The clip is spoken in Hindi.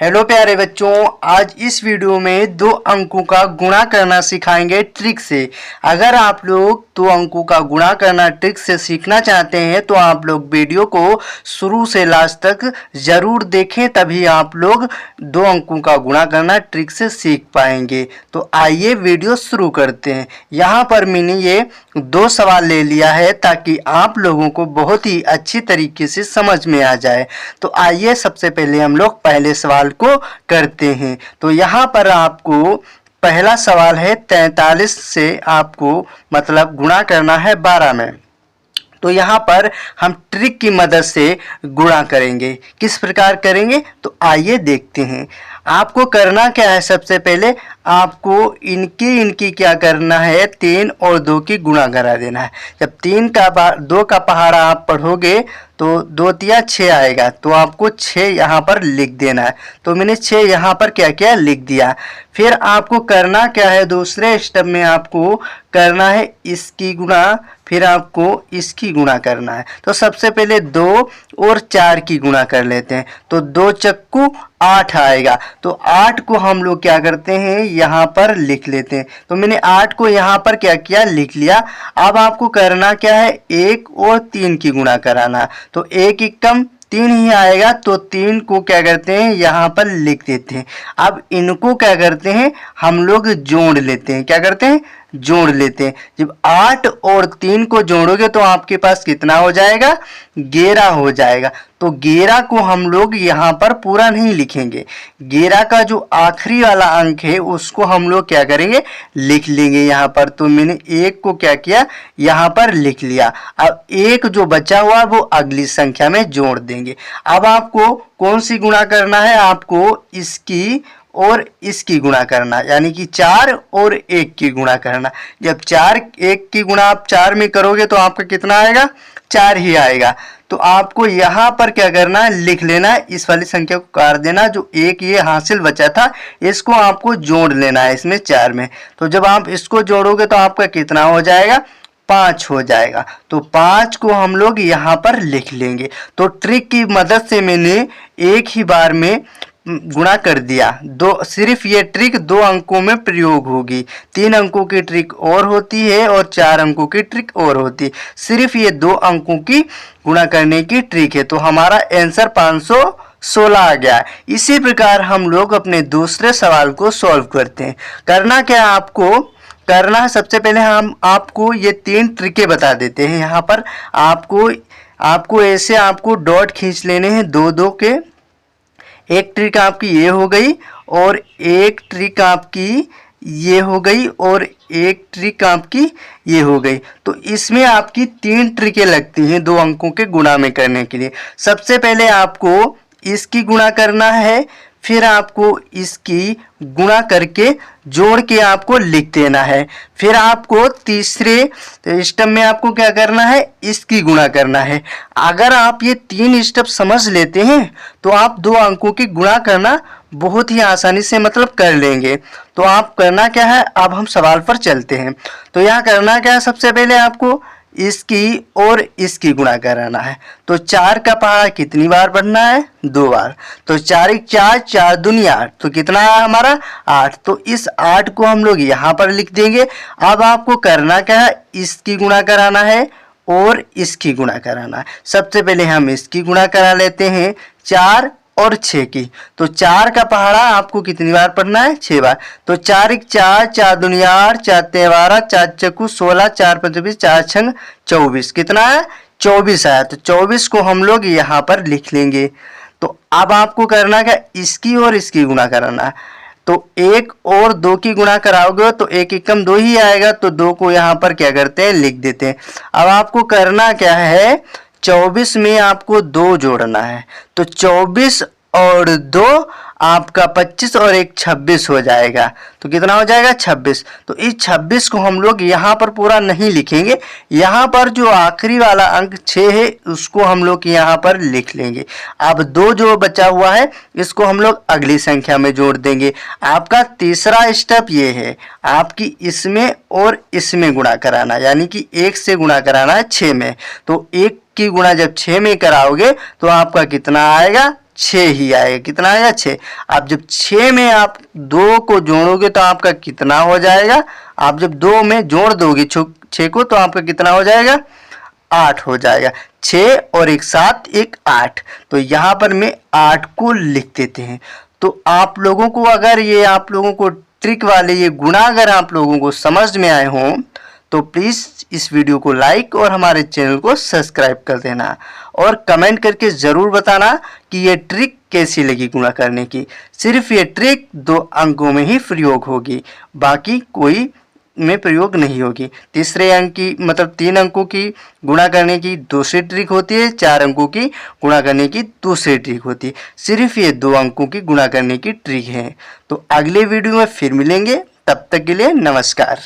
हेलो प्यारे बच्चों, आज इस वीडियो में दो अंकों का गुणा करना सिखाएंगे ट्रिक से। अगर आप लोग दो अंकों का गुणा करना ट्रिक से सीखना चाहते हैं तो आप लोग वीडियो को शुरू से लास्ट तक ज़रूर देखें, तभी आप लोग दो अंकों का गुणा करना ट्रिक से सीख पाएंगे। तो आइए वीडियो शुरू करते हैं। यहाँ पर मैंने ये दो सवाल ले लिया है ताकि आप लोगों को बहुत ही अच्छी तरीके से समझ में आ जाए। तो आइए सबसे पहले हम लोग पहले सवाल को करते हैं। तो यहाँ पर आपको पहला सवाल है 43 से आपको मतलब गुणा करना है 12 में। तो यहाँ पर हम ट्रिक की मदद से गुणा करेंगे। किस प्रकार करेंगे तो आइए देखते हैं। आपको करना क्या है, सबसे पहले आपको इनकी क्या करना है, 3 और 2 की गुणा करा देना है। जब 2 का पहाड़ा आप पढ़ोगे तो 2 तिया 6 आएगा, तो आपको 6 यहाँ पर लिख देना है। तो मैंने 6 यहाँ पर क्या किया, लिख दिया। फिर आपको करना क्या है, दूसरे स्टेप में आपको करना है इसकी गुणा, फिर आपको इसकी गुणा करना है। तो सबसे पहले 2 और 4 की गुणा कर लेते हैं। तो 2 चक्कू 8 आएगा। तो 8 को हम लोग क्या करते हैं, यहाँ पर लिख लेते हैं। तो मैंने 8 को यहाँ पर क्या किया, लिख लिया। अब आपको करना क्या है, 1 और 3 की गुणा कराना। तो 1 एकम 3 ही आएगा, तो 3 को क्या करते हैं, यहाँ पर लिख देते हैं। अब इनको क्या करते हैं, हम लोग जोड़ लेते हैं। क्या करते हैं, जोड़ लेते हैं। जब 8 और 3 को जोड़ोगे तो आपके पास कितना हो जाएगा, 11 हो जाएगा। तो 11 को हम लोग यहाँ पर पूरा नहीं लिखेंगे। 11 का जो आखिरी वाला अंक है उसको हम लोग क्या करेंगे, लिख लेंगे यहाँ पर। तो मैंने 1 को क्या किया, यहाँ पर लिख लिया। अब 1 जो बचा हुआ वो अगली संख्या में जोड़ देंगे। अब आपको कौन सी गुणा करना है, आपको इसकी और इसकी गुणा करना, यानी कि 4 और 1 की गुणा करना। जब 4 1 की गुणा आप 4 में करोगे तो आपका कितना आएगा, 4 ही आएगा। तो आपको यहाँ पर क्या करना है, लिख लेना है, इस वाली संख्या को काट देना। जो 1 ये हासिल बचा था इसको आपको जोड़ लेना है इसमें 4 में। तो जब आप इसको जोड़ोगे तो आपका कितना हो जाएगा, 5 हो जाएगा। तो 5 को हम लोग यहाँ पर लिख लेंगे। तो ट्रिक की मदद से मैंने एक ही बार में गुणा कर दिया। सिर्फ ये ट्रिक 2 अंकों में प्रयोग होगी। 3 अंकों की ट्रिक और होती है और 4 अंकों की ट्रिक और होती है। सिर्फ ये 2 अंकों की गुणा करने की ट्रिक है। तो हमारा आंसर 516 आ गया। इसी प्रकार हम लोग अपने दूसरे सवाल को सॉल्व करते हैं। करना क्या आपको करना है, सबसे पहले हम आपको ये 3 ट्रिकें बता देते हैं। यहाँ पर आपको ऐसे आपको डॉट खींच लेने हैं 2-2 के। एक ट्रिक आपकी ये हो गई और एक ट्रिक आपकी ये हो गई और एक ट्रिक आपकी ये हो गई। तो इसमें आपकी 3 ट्रिकें लगती हैं 2 अंकों के गुणा में करने के लिए। सबसे पहले आपको इसकी गुणा करना है, फिर आपको इसकी गुणा करके जोड़ के आपको लिख देना है। फिर आपको तीसरे स्टेप में आपको क्या करना है, इसकी गुणा करना है। अगर आप ये 3 स्टेप समझ लेते हैं तो आप 2 अंकों की गुणा करना बहुत ही आसानी से मतलब कर लेंगे। तो आप करना क्या है, अब हम सवाल पर चलते हैं। तो यहाँ करना क्या है, सबसे पहले आपको इसकी और इसकी गुणा कराना है। तो 4 का पहाड़ा कितनी बार बढ़ना है, 2 बार। तो 4 1 4, 4 दूनी 8, तो कितना है हमारा 8। तो इस 8 को हम लोग यहाँ पर लिख देंगे। अब आपको करना क्या है, इसकी गुणा कराना है और इसकी गुणा कराना है। सबसे पहले हम इसकी गुणा करा लेते हैं 4 और 6 की। तो 4 का पहाड़ा आपको कितनी बार पढ़ना है, 6 बार। तो 4 1 4, 4 दूनी 8, 4 3 12, 4 चक्कू 16, 4 5 20, 4 6 24, कितना है 24 आया। तो 24 को हम लोग यहाँ पर लिख लेंगे। तो अब आपको करना क्या, इसकी और इसकी गुणा कराना है। तो 1 और 2 की गुणा कराओगे तो 1 एकम 2 ही आएगा। तो 2 को यहाँ पर क्या करते हैं, लिख देते हैं। अब आपको करना क्या है, 24 में आपको 2 जोड़ना है। तो 24 और 2 आपका 25 और 1 26 हो जाएगा। तो कितना हो जाएगा, 26। तो इस 26 को हम लोग यहाँ पर पूरा नहीं लिखेंगे। यहाँ पर जो आखिरी वाला अंक 6 है उसको हम लोग यहाँ पर लिख लेंगे। अब 2 जो बचा हुआ है इसको हम लोग अगली संख्या में जोड़ देंगे। आपका तीसरा स्टेप ये है, आपकी इसमें और इसमें गुणा कराना, यानी कि 1 से गुणा कराना है 6 में। तो 1 की गुणा जब 6 में कराओगे तो आपका कितना आएगा, 6 ही आएगा। कितना आएगा? 6। आप जब 6 में आप 2 को जोड़ोगे तो आपका कितना हो जाएगा? आप जब 2 में जोड़ दोगे 6 को तो आपका कितना हो जाएगा? 8 हो जाएगा। 6 और एक 7, एक 8। तो यहाँ पर मैं 8 को लिख देते हैं। तो आप लोगों को अगर ये आप लोगों को ट्रिक वाले ये गुणा अगर आप लोगों को समझ में आए हों तो प्लीज़ इस वीडियो को लाइक और हमारे चैनल को सब्सक्राइब कर देना और कमेंट करके ज़रूर बताना कि ये ट्रिक कैसी लगी गुणा करने की। सिर्फ ये ट्रिक 2 अंकों में ही प्रयोग होगी, बाकी कोई में प्रयोग नहीं होगी। तीसरे अंक की मतलब 3 अंकों की गुणा करने की दूसरी ट्रिक होती है, 4 अंकों की गुणा करने की दूसरी ट्रिक होती है। सिर्फ ये 2 अंकों की गुणा करने की ट्रिक है। तो अगले वीडियो में फिर मिलेंगे, तब तक के लिए नमस्कार।